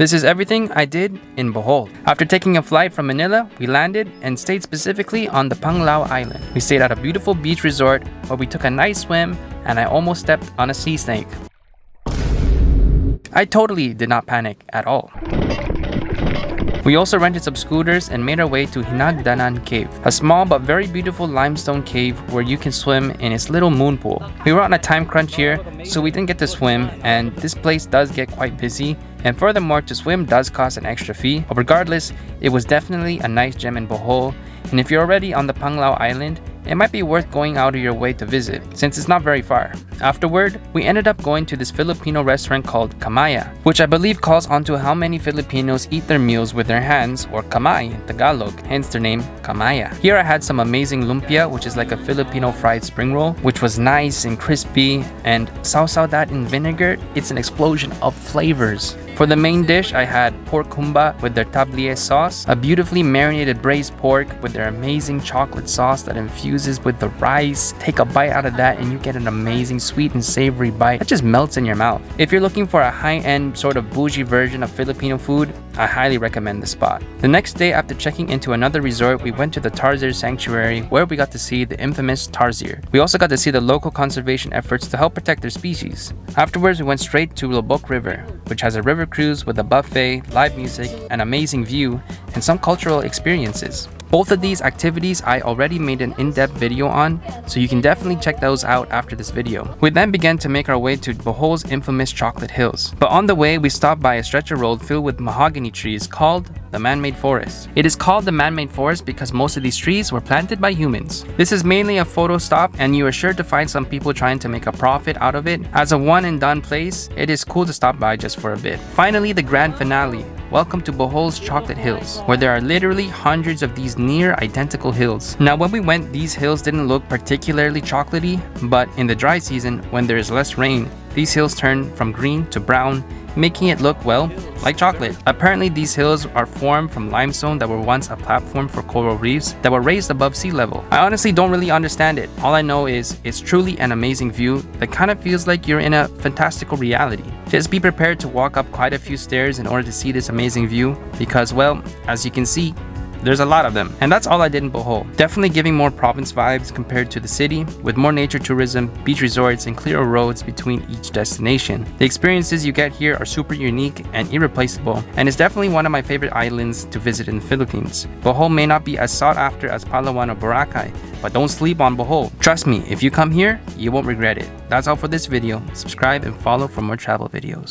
This is everything I did in Bohol. After taking a flight from Manila, we landed and stayed specifically on the Panglao Island. We stayed at a beautiful beach resort where we took a nice swim and I almost stepped on a sea snake. I totally did not panic at all. We also rented some scooters and made our way to Hinagdanan Cave, a small but very beautiful limestone cave where you can swim in its little moon pool. We were on a time crunch here, so we didn't get to swim, and this place does get quite busy, and furthermore, to swim does cost an extra fee. But regardless, it was definitely a nice gem in Bohol, and if you're already on the Panglao Island, it might be worth going out of your way to visit, since it's not very far. Afterward, we ended up going to this Filipino restaurant called Kamaya, which I believe calls onto how many Filipinos eat their meals with their hands, or kamay in Tagalog, hence their name Kamaya. Here I had some amazing lumpia, which is like a Filipino fried spring roll, which was nice and crispy, and sausaw that in vinegar, it's an explosion of flavors. For the main dish, I had pork humba with their tablier sauce, a beautifully marinated braised pork with their amazing chocolate sauce that infuses with the rice. Take a bite out of that and you get an amazing sweet and savory bite that just melts in your mouth. If you're looking for a high-end sort of bougie version of Filipino food, I highly recommend the spot. The next day, after checking into another resort, we went to the Tarzir Sanctuary where we got to see the infamous Tarzir. We also got to see the local conservation efforts to help protect their species. Afterwards, we went straight to Lobok River, which has a river cruise with a buffet, live music, an amazing view, and some cultural experiences. Both of these activities I already made an in-depth video on, so you can definitely check those out after this video. We then began to make our way to Bohol's infamous Chocolate Hills. But on the way, we stopped by a stretcher road filled with mahogany trees called the man-made forest. It is called the man-made forest because most of these trees were planted by humans. This is mainly a photo stop, and you are sure to find some people trying to make a profit out of it. As a one-and-done place, it is cool to stop by just for a bit. Finally, the grand finale. Welcome to Bohol's Chocolate Hills, where there are literally hundreds of these near identical hills. Now, when we went, these hills didn't look particularly chocolatey, but in the dry season, when there is less rain, these hills turn from green to brown, making it look, well, like chocolate. Apparently, these hills are formed from limestone that were once a platform for coral reefs that were raised above sea level. I honestly don't really understand it. All I know is it's truly an amazing view that kind of feels like you're in a fantastical reality. Just be prepared to walk up quite a few stairs in order to see this amazing view because, well, as you can see, there's a lot of them. And that's all I did in Bohol. Definitely giving more province vibes compared to the city, with more nature tourism, beach resorts, and clearer roads between each destination. The experiences you get here are super unique and irreplaceable, and it's definitely one of my favorite islands to visit in the Philippines. Bohol may not be as sought after as Palawan or Boracay, but don't sleep on Bohol. Trust me, if you come here, you won't regret it. That's all for this video. Subscribe and follow for more travel videos.